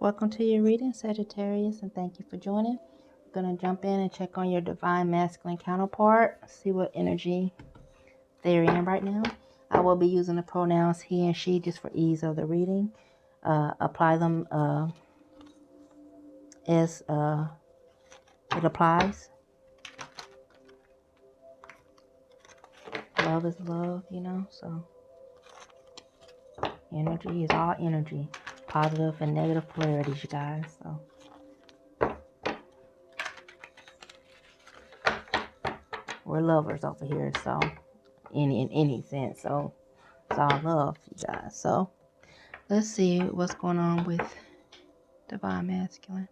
Welcome to your reading, Sagittarius, and thank you for joining. We're going to jump in and check on your divine masculine counterpart, see what energy they're in right now. I will be using the pronouns he and she just for ease of the reading. Apply them as it applies. Love is love, you know, so energy is all energy. Positive and negative polarities, you guys, so. We're lovers over here, so in any sense, so it's all love, you guys. So let's see what's going on with divine masculine.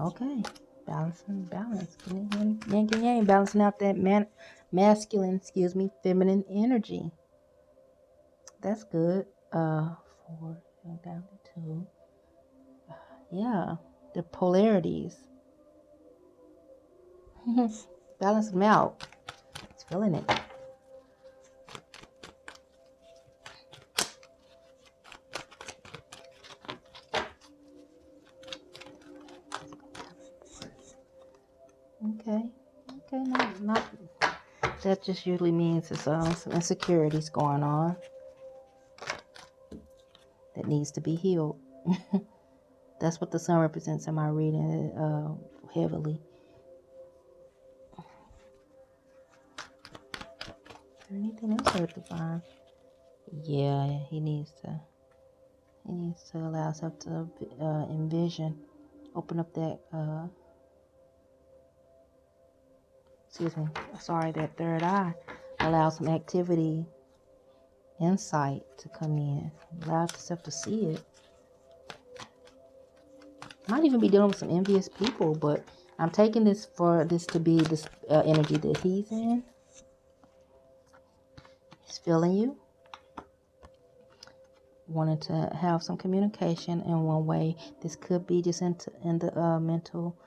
Okay, balance, yin and yang, balancing out that masculine, feminine energy. That's good. 4 down to 2. Yeah, the polarities. Balance them out. It's feeling it. Okay, not that just usually means it's some insecurities going on that needs to be healed. That's what the sun represents in my reading heavily. Is there anything else I could find? Yeah, he needs to allow himself to envision, open up that that third eye, allow some activity, insight to come in, allow yourself to see it. Might even be dealing with some envious people, but I'm taking this to be this energy that he's in. He's feeling you, wanting to have some communication in one way. This could be just in the mental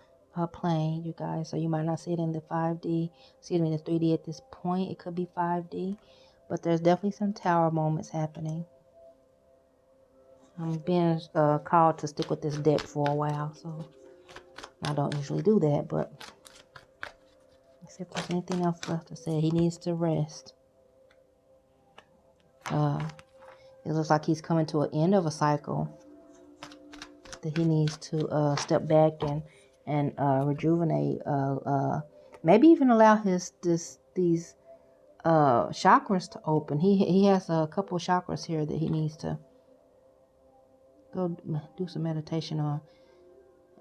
plane, you guys. So you might not see it in the 5D, the 3D at this point. It could be 5D, but there's definitely some tower moments happening. I'm being called to stick with this deck for a while, so I don't usually do that, but let's see if there's anything else left to say. He needs to rest. It looks like he's coming to an end of a cycle that he needs to step back and rejuvenate. Maybe even allow these chakras to open. He has a couple of chakras here that he needs to go do some meditation on.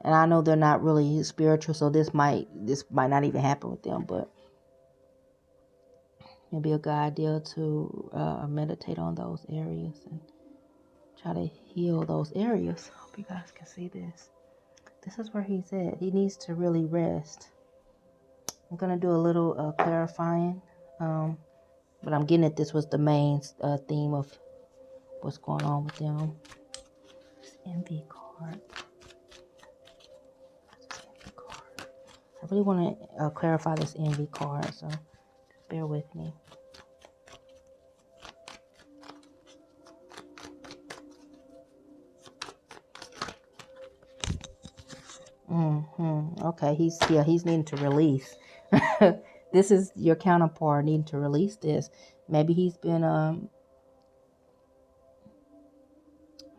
And I know they're not really spiritual, so this might not even happen with them, but it'd be a good idea to meditate on those areas and try to heal those areas. Hope you guys can see this. This is where he's at. He needs to really rest. I'm going to do a little clarifying, but I'm getting that this was the main theme of what's going on with them. This envy card. I really want to clarify this envy card, so just bear with me. Okay, he's needing to release. This is your counterpart needing to release this. Maybe he's been I'm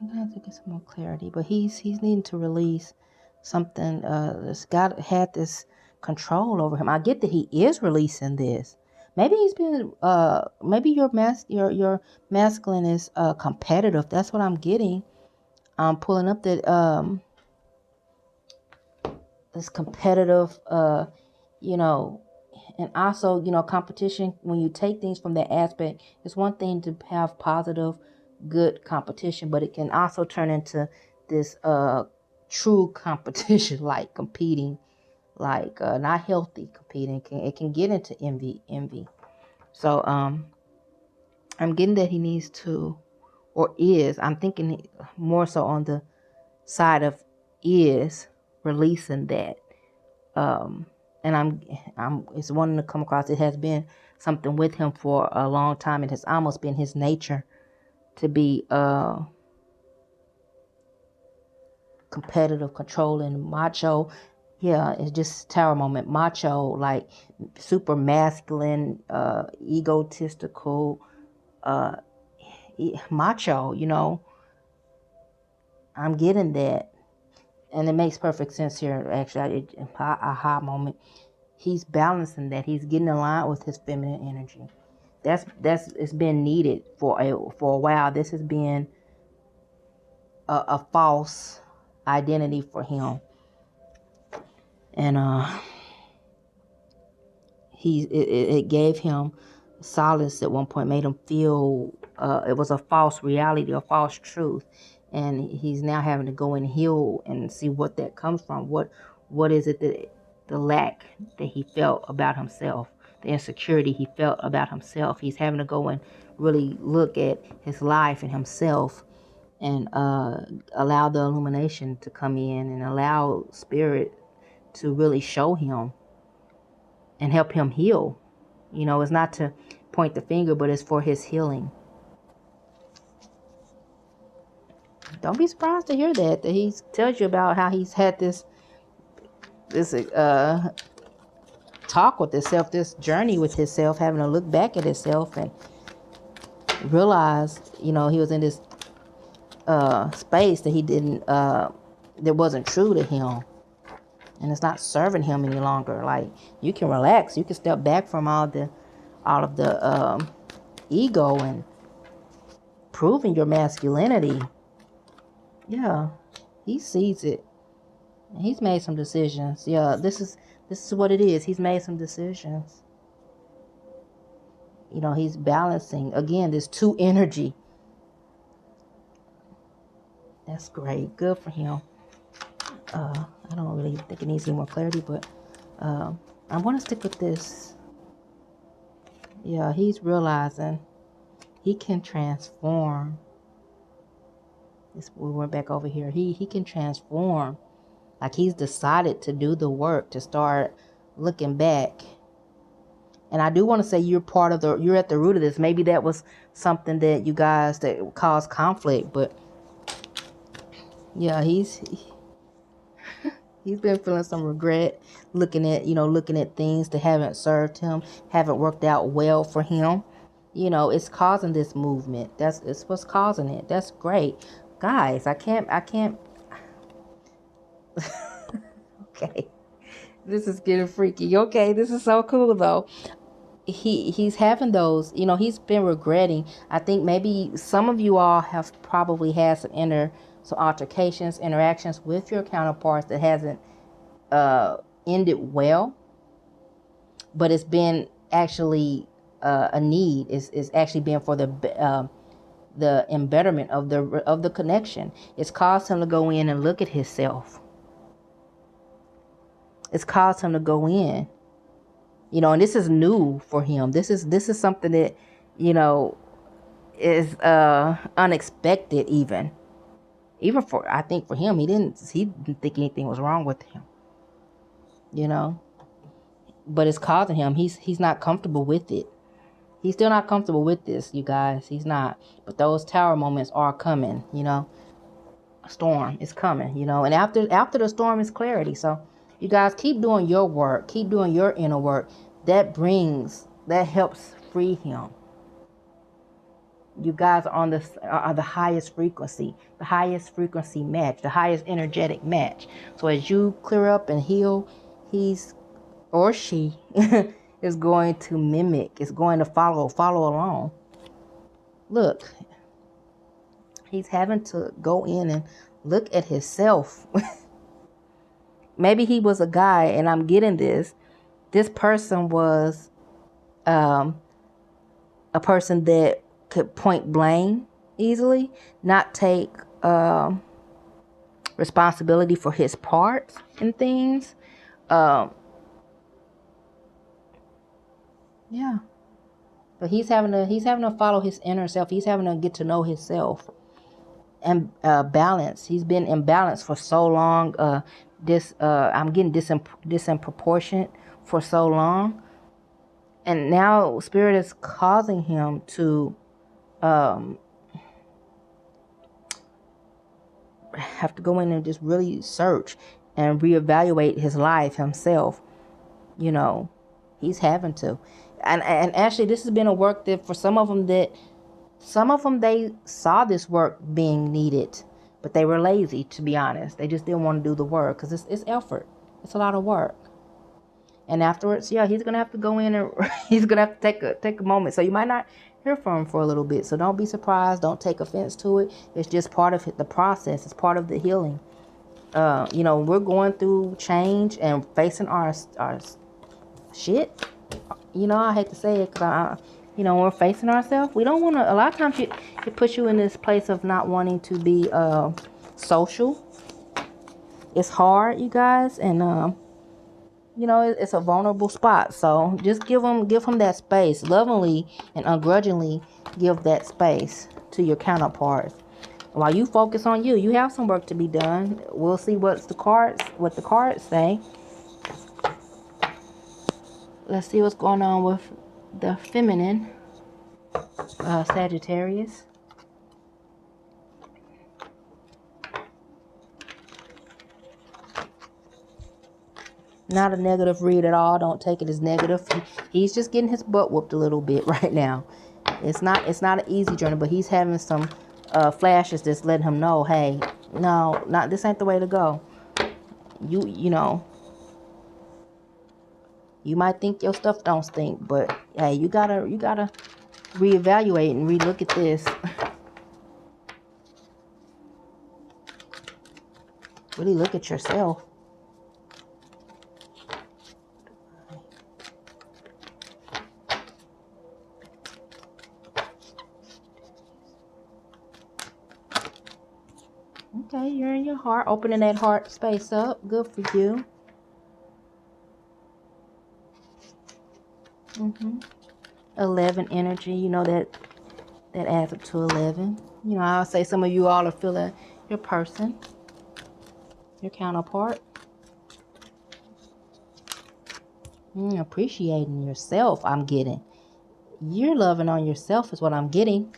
gonna have to get some more clarity, but he's needing to release something that's had this control over him. I get that he is releasing this. Maybe he's been maybe your masculine is competitive. That's what I'm getting. I'm pulling up that this competitive and also, competition, when you take things from that aspect, it's one thing to have positive, good competition, but it can also turn into this true competition, like competing, like not healthy competing. It can get into envy. So I'm getting that he needs to, or is, I'm thinking more so on the side of is releasing that. And it's wanting to come across. It has been something with him for a long time. It has almost been his nature to be competitive, controlling, macho. Yeah, it's just tower moment. Macho, like super masculine, egotistical, macho, you know. I'm getting that. And it makes perfect sense here, actually. Aha moment. He's balancing that. He's getting aligned with his feminine energy. It's been needed for a while. This has been a false identity for him. And it gave him solace at one point, made him feel it was a false reality, a false truth. And he's now having to go and heal and see what that comes from. What is it that the lack that he felt about himself, the insecurity he felt about himself. He's having to go and really look at his life and himself, and allow the illumination to come in, and allow spirit to really show him and help him heal. You know, it's not to point the finger, but it's for his healing. Don't be surprised to hear that he tells you about how he's had this talk with himself, this journey with himself, having to look back at himself and realize, you know, he was in this space that he didn't, that wasn't true to him. And it's not serving him any longer. Like, you can relax. You can step back from all of the ego and proving your masculinity. Yeah, he sees it. He's made some decisions. Yeah, this is what it is. He's made some decisions. You know, he's balancing. Again, this two energy. That's great. Good for him. I don't really think it needs any more clarity, but I want to stick with this. Yeah, he's realizing he can transform. We went back over here. He can transform. Like, he's decided to do the work, to start looking back. And I do want to say you're at the root of this. Maybe that was something that you guys that caused conflict, but yeah, he's been feeling some regret, looking at things that haven't served him, haven't worked out well for him. You know, it's causing this movement. It's what's causing it. That's great. Guys, I can't okay. This is getting freaky. Okay, this is so cool though. He's having those, you know, he's been regretting. I think maybe some of you all have probably had some altercations, interactions with your counterparts that hasn't ended well, but it's been actually a need. Is actually been for the embetterment of the connection. It's caused him to go in and look at himself. It's caused him to go in, you know, and this is new for him. This is something that, you know, is unexpected even for, I think, for him. He didn't think anything was wrong with him, you know, but it's causing him. He's not comfortable with it. He's still not comfortable with this, you guys. He's not. But those tower moments are coming, you know. A storm is coming, you know. And after the storm is clarity. So you guys keep doing your work. Keep doing your inner work. That helps free him. You guys are are the highest frequency match, the highest energetic match. So as you clear up and heal, he's or she is going to mimic, is going to follow along. Look, he's having to go in and look at himself. Maybe he was a guy, and I'm getting this. This person was a person that could point blame easily, not take responsibility for his parts and things. Yeah. But he's having to follow his inner self. He's having to get to know himself and balance. He's been imbalanced for so long, I'm getting disproportionate for so long. And now Spirit is causing him to have to go in and just really search and reevaluate his life himself. You know, he's having to. And actually, this has been a work that for some of them, they saw this work being needed, but they were lazy, to be honest. They just didn't want to do the work because it's effort. It's a lot of work. And afterwards, yeah, he's gonna have to go in and he's gonna have to take a moment. So you might not hear from him for a little bit. So don't be surprised. Don't take offense to it. It's just part of the process. It's part of the healing. You know, we're going through change and facing our shit. You know, I hate to say it because you know, when we're facing ourselves, we don't want to. A lot of times, it puts you in this place of not wanting to be social. It's hard, you guys, and you know, it's a vulnerable spot. So just give him that space, lovingly and ungrudgingly. Give that space to your counterparts. While you focus on you, you have some work to be done. We'll see what the cards say. Let's see what's going on with the feminine Sagittarius. Not a negative read at all. Don't take it as negative. He's just getting his butt whooped a little bit right now. It's not an easy journey, but he's having some flashes that's letting him know, hey, no, this ain't the way to go. You know, you might think your stuff don't stink, but hey, you gotta reevaluate and relook at this. Really look at yourself. Okay, you're in your heart, opening that heart space up. Good for you. 11 energy, you know, that adds up to 11. You know, I'll say some of you all are feeling your person, your counterpart. Appreciating yourself, I'm getting. You're loving on yourself is what I'm getting.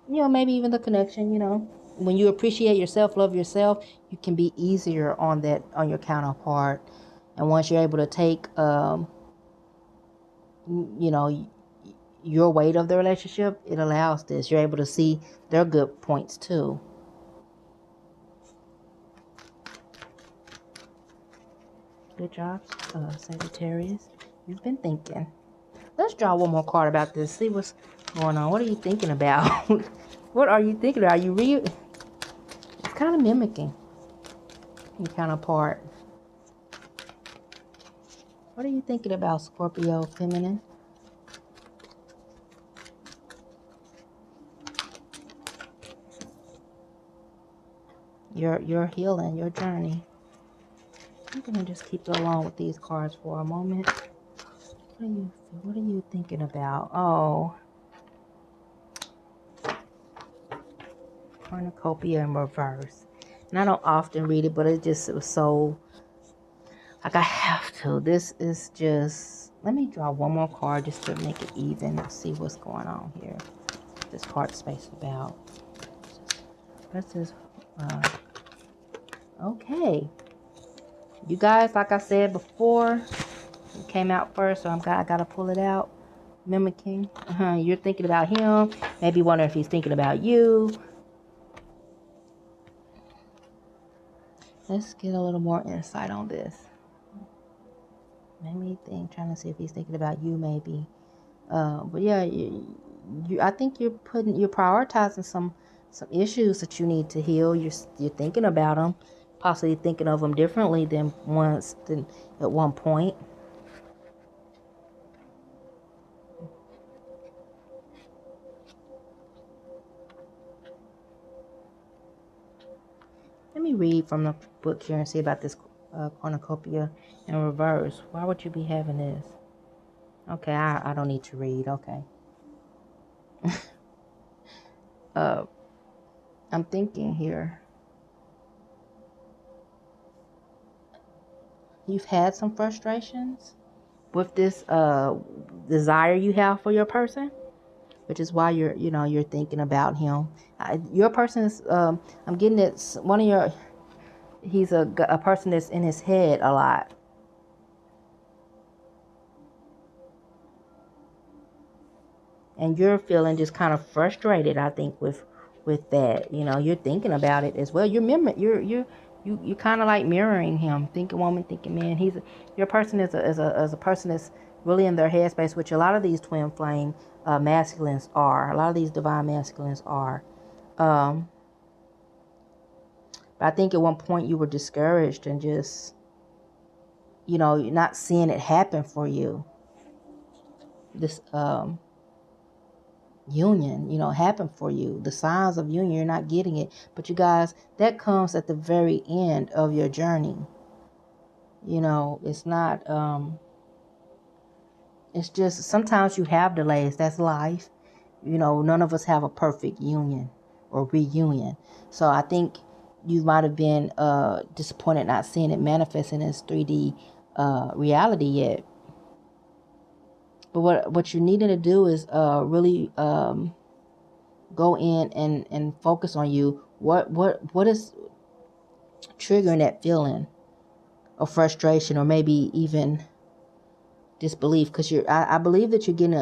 You know, maybe even the connection, you know. When you appreciate yourself, love yourself, you can be easier on your counterpart. And once you're able to take, you know, your weight of the relationship, it allows this. You're able to see their good points too. Good job, Sagittarius. You've been thinking. Let's draw one more card about this. See what's going on. What are you thinking about? What are you thinking about? Are you It's kind of mimicking your counterpart. What are you thinking about, Scorpio feminine? Your healing, your journey. I'm gonna just keep it along with these cards for a moment. What are you thinking about? Oh, cornucopia in reverse. And I don't often read it, but it was so like I have to. This is just. Let me draw one more card just to make it even. Let's see what's going on here. This card space about. This is. Okay. You guys, like I said before, it came out first, so I gotta pull it out. Mimicking. You're thinking about him. Maybe wonder if he's thinking about you. Let's get a little more insight on this. Maybe trying to see if he's thinking about you, maybe. But yeah, I think you're prioritizing some issues that you need to heal. You're thinking about them, possibly thinking of them differently than at one point. Let me read from the book here and see about this cornucopia in reverse. Why would you be having this? Okay, I don't need to read. Okay. I'm thinking here. You've had some frustrations with this desire you have for your person, which is why you're thinking about him. Your person is I'm getting it. One of your he's a person that's in his head a lot. And you're feeling just kind of frustrated, I think, with that. You're thinking about it as well. You kind of like mirroring him, thinking woman, thinking man. Your person is a person that's really in their headspace, which a lot of these twin flame masculines are. A lot of these divine masculines are. But I think at one point you were discouraged and just, you're not seeing it happen for you. This union, happen for you. The signs of union, you're not getting it. But you guys, that comes at the very end of your journey. It's not, it's just sometimes you have delays. That's life. None of us have a perfect union or reunion. So I think you might have been disappointed not seeing it manifest in its 3D reality yet. But what you're needing to do is really go in and focus on you. What is triggering that feeling of frustration or maybe even disbelief? Because I believe that you're getting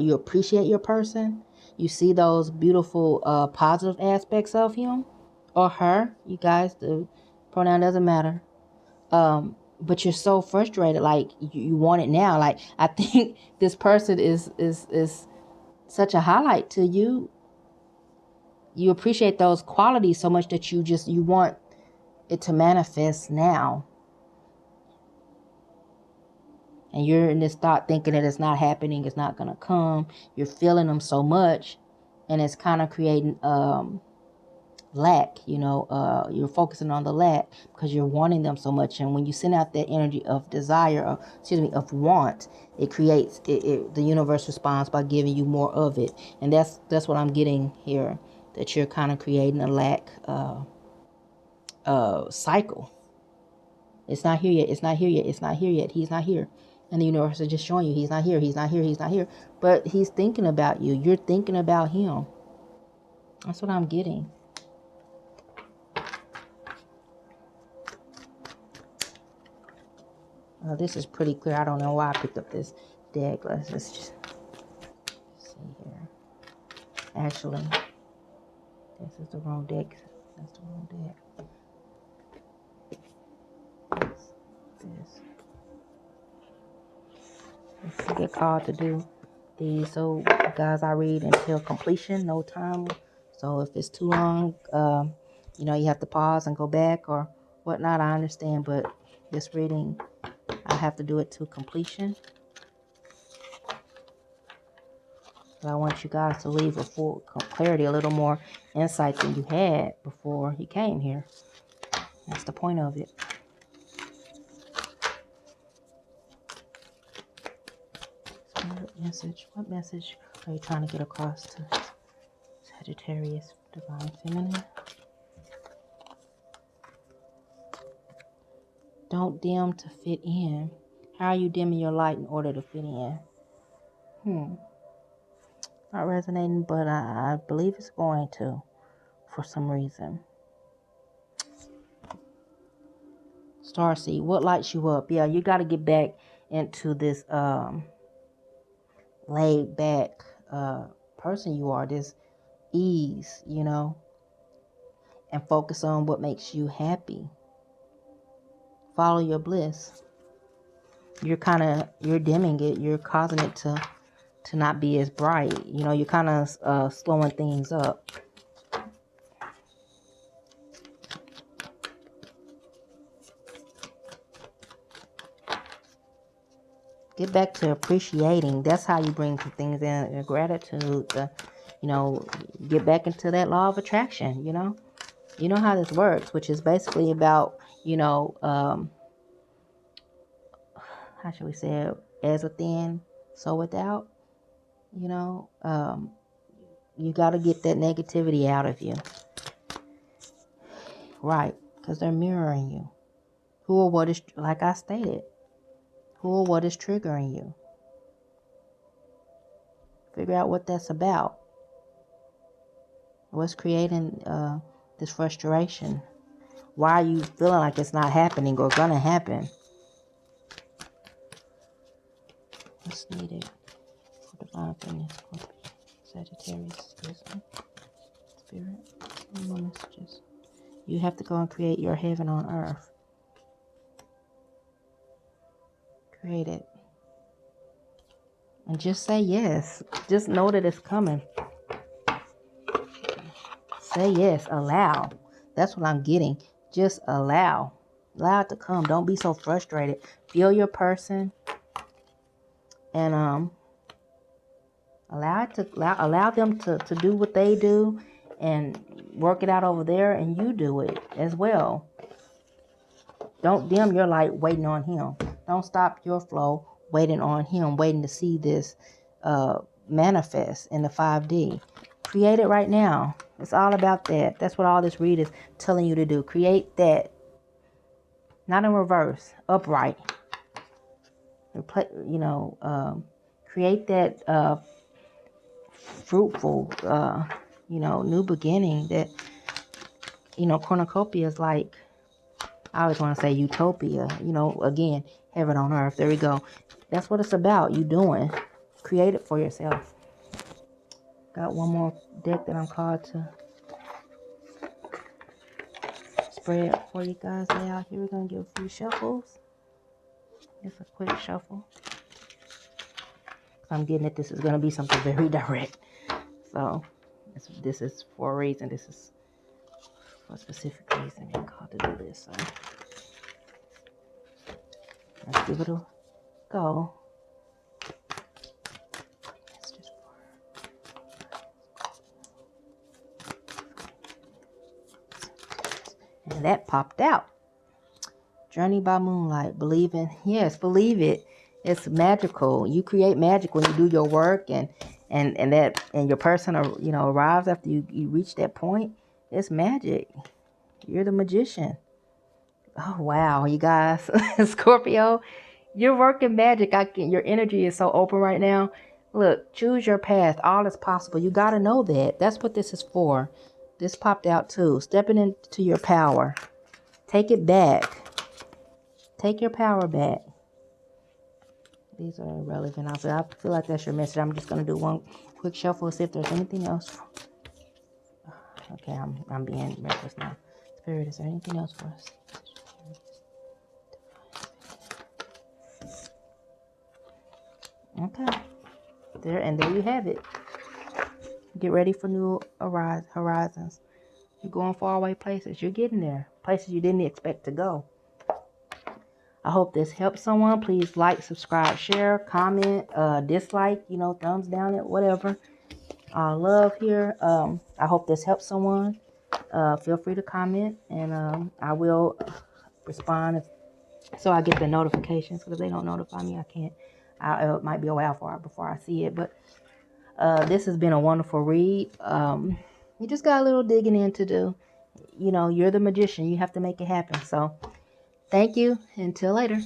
you appreciate your person. You see those beautiful positive aspects of him or her. You guys, the pronoun doesn't matter. But you're so frustrated, like you want it now. Like I think this person is such a highlight to you. You appreciate those qualities so much that you want it to manifest now. And you're in this thought thinking that it's not happening, it's not going to come. You're feeling them so much, and it's kind of creating lack. You're focusing on the lack because you're wanting them so much. And when you send out that energy of desire, of want, it creates the universe responds by giving you more of it. And that's what I'm getting here, that you're kind of creating a lack cycle. It's not here yet. It's not here yet. It's not here yet. He's not here. And the universe is just showing you he's not here. He's not here. He's not here. But he's thinking about you. You're thinking about him. That's what I'm getting. This is pretty clear. I don't know why I picked up this deck. Let's just see here. Actually, this is the wrong deck. That's the wrong deck. This. Let's get called to do these. So, guys, I read until completion, no time. So, if it's too long, you have to pause and go back or whatnot. I understand, but this reading, I have to do it to completion. But I want you guys to leave with full clarity, a little more insight than you had before you came here. That's the point of it. What message are you trying to get across to Sagittarius Divine Feminine? Don't dim to fit in. How are you dimming your light in order to fit in? Not resonating, but I believe it's going to for some reason. Starseed, what lights you up? Yeah, you got to get back into this laid back person you are, this ease, and focus on what makes you happy. Follow your bliss. You're dimming it. You're causing it to not be as bright. You're kind of slowing things up. Get back to appreciating. That's how you bring some things in. Gratitude. Get back into that law of attraction. You know how this works, which is basically about, how should we say it? As within, so without. You got to get that negativity out of you. Right. Because they're mirroring you. Who or what is, like I stated, who or what is triggering you. Figure out what that's about. What's creating this frustration? Why are you feeling like it's not happening or gonna happen? What's needed for divine feminine Sagittarius spirit? More messages. You have to go and create your heaven on earth. Create it. And just say yes. Just know that it's coming. Say yes. Allow. That's what I'm getting. Just allow. Allow it to come. Don't be so frustrated. Feel your person. And allow them to do what they do and work it out over there, and you do it as well. Don't dim your light waiting on him. Don't stop your flow waiting on him, waiting to see this manifest in the 5D. Create it right now. It's all about that. That's what all this read is telling you to do. Create that. Not in reverse. Upright. Create that fruitful, new beginning that, cornucopia is like, I always want to say utopia, again, heaven on earth. There we go. That's what it's about. You doing. Create it for yourself. Got one more deck that I'm called to spread for you guys lay out here. We're going to give a few shuffles. Just a quick shuffle. I'm getting that this is going to be something very direct. So, this is for a reason. This is for a specific reason I'm called to do this. So, let's give it a go. And that popped out. Journey by moonlight. Believing. Yes, believe it. It's magical. You create magic when you do your work, and your person arrives after you reach that point. It's magic. You're the magician. Oh wow, you guys. Scorpio, you're working magic. Your energy is so open right now. Look, choose your path. All is possible. You got to know that. That's what this is for. This popped out too. Stepping into your power. Take it back. Take your power back. These are irrelevant. I feel like that's your message. I'm just going to do one quick shuffle, see if there's anything else. Okay, I'm being reckless now. Spirit, is there anything else for us? Okay. There you have it. Get ready for new horizons. You're going far away places. You're getting there. Places you didn't expect to go. I hope this helps someone. Please like, subscribe, share, comment, dislike, thumbs down it, whatever. Love here. I hope this helps someone. Feel free to comment, and I will respond so I get the notifications. Because if they don't notify me, I can't. It might be a while before I see it. But this has been a wonderful read. You just got a little digging in to do. You're the magician. You have to make it happen. So thank you. Until later.